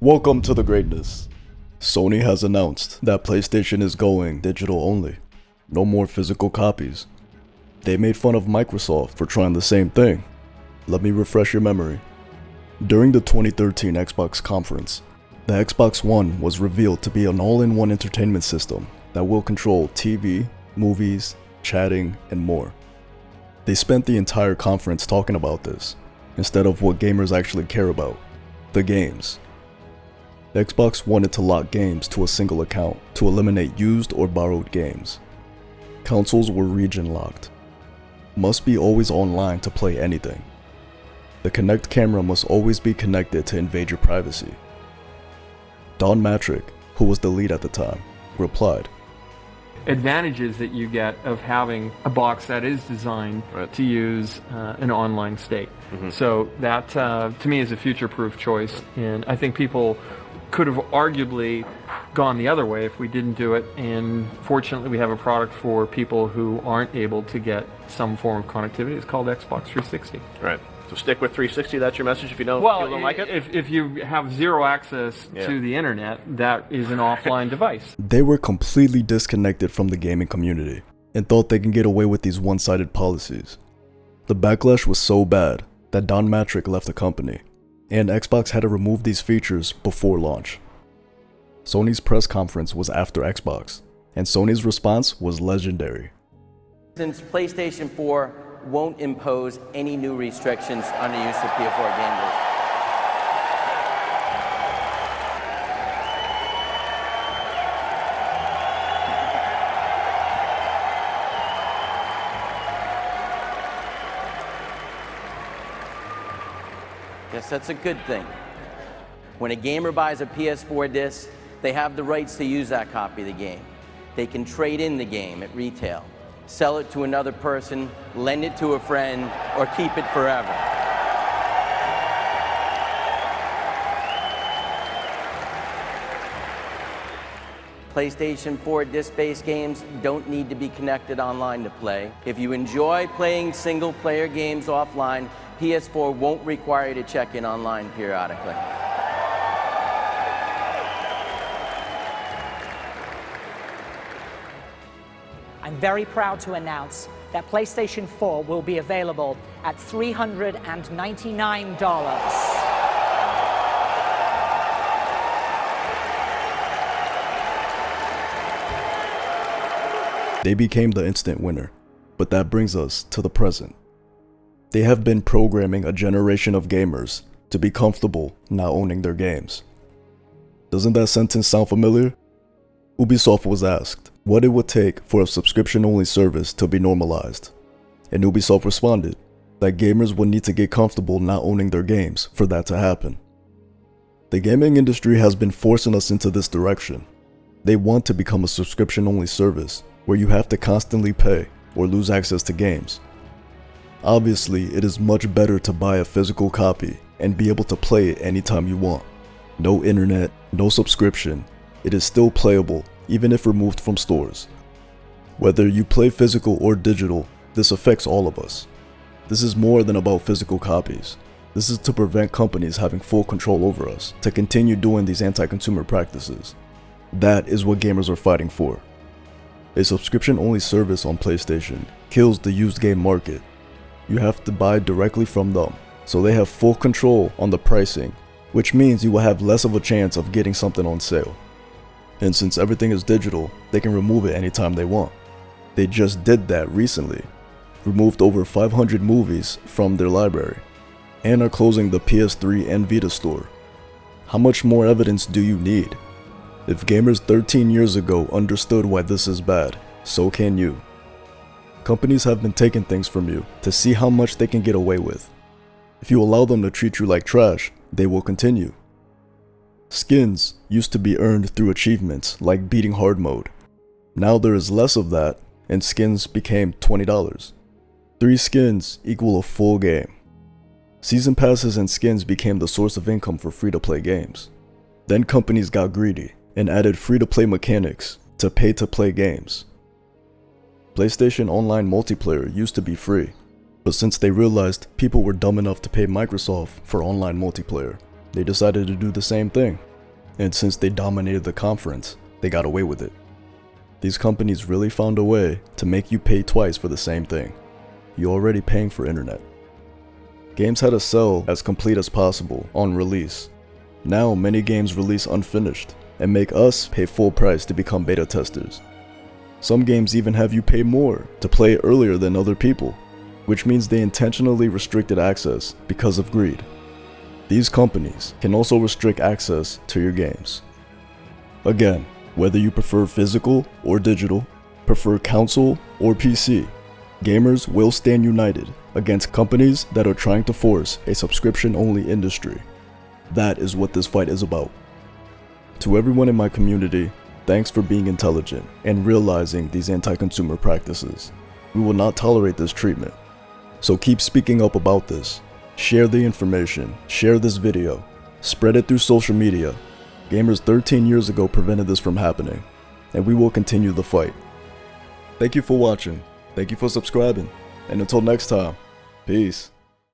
Welcome to the greatness. Sony has announced that PlayStation is going digital only. No more physical copies. They made fun of Microsoft for trying the same thing. Let me refresh your memory. During the 2013 Xbox conference, the Xbox One was revealed to be an all-in-one entertainment system that will control TV, movies, chatting, and more. They spent the entire conference talking about this, instead of what gamers actually care about, the games. The Xbox wanted to lock games to a single account to eliminate used or borrowed games. Consoles were region locked. Must be always online to play anything. The Kinect camera must always be connected to invade your privacy. Don Matrick, who was the lead at the time, replied, advantages that you get of having a box that is designed to use an online state. So that, to me, is a future-proof choice, and I think people could have arguably gone the other way if we didn't do it, and fortunately we have a product for people who aren't able to get some form of connectivity. It's called Xbox 360. Right. So stick with 360, that's your message if you don't, like it? If you have zero access to the internet, that is an offline device. They were completely disconnected from the gaming community and thought they can get away with these one-sided policies. The backlash was so bad that Don Matrick left the company, and Xbox had to remove these features before launch. Sony's press conference was after Xbox, and Sony's response was legendary. Since PlayStation 4 won't impose any new restrictions on the use of PS4 gamers. Guess that's a good thing. When a gamer buys a PS4 disc, they have the rights to use that copy of the game. They can trade in the game at retail, sell it to another person, lend it to a friend, or keep it forever. PlayStation 4 disc-based games don't need to be connected online to play. If you enjoy playing single-player games offline, PS4 won't require you to check in online periodically. I'm very proud to announce that PlayStation 4 will be available at $399. They became the instant winner, but that brings us to the present. They have been programming a generation of gamers to be comfortable not owning their games. Doesn't that sentence sound familiar? Ubisoft was asked what it would take for a subscription-only service to be normalized, and Ubisoft responded that gamers would need to get comfortable not owning their games for that to happen. The gaming industry has been forcing us into this direction. They want to become a subscription-only service where you have to constantly pay or lose access to games. Obviously, it is much better to buy a physical copy and be able to play it anytime you want. No internet, no subscription. It is still playable, even if removed from stores. Whether you play physical or digital, this affects all of us. This is more than about physical copies. This is to prevent companies having full control over us, to continue doing these anti-consumer practices. That is what gamers are fighting for. A subscription-only service on PlayStation kills the used game market. You have to buy directly from them, so they have full control on the pricing, which means you will have less of a chance of getting something on sale. And since everything is digital, they can remove it anytime they want. They just did that recently, removed over 500 movies from their library, and are closing the PS3 and Vita store. How much more evidence do you need? If gamers 13 years ago understood why this is bad, so can you. Companies have been taking things from you to see how much they can get away with. If you allow them to treat you like trash, they will continue. Skins used to be earned through achievements like beating hard mode. Now there is less of that, and skins became $20. 3 skins equal a full game. Season passes and skins became the source of income for free-to-play games. Then companies got greedy and added free-to-play mechanics to pay-to-play games. PlayStation Online multiplayer used to be free, but since they realized people were dumb enough to pay Microsoft for online multiplayer, they decided to do the same thing. And since they dominated the conference, they got away with it. These companies really found a way to make you pay twice for the same thing. You're already paying for internet. Games had to sell as complete as possible on release. Now many games release unfinished and make us pay full price to become beta testers. Some games even have you pay more to play earlier than other people, which means they intentionally restricted access because of greed. These companies can also restrict access to your games. Again, whether you prefer physical or digital, prefer console or PC, gamers will stand united against companies that are trying to force a subscription-only industry. That is what this fight is about. To everyone in my community, thanks for being intelligent and realizing these anti-consumer practices. We will not tolerate this treatment. So keep speaking up about this. Share the information, share this video, spread it through social media. Gamers 13 years ago prevented this from happening, and we will continue the fight. Thank you for watching, thank you for subscribing, and until next time, peace.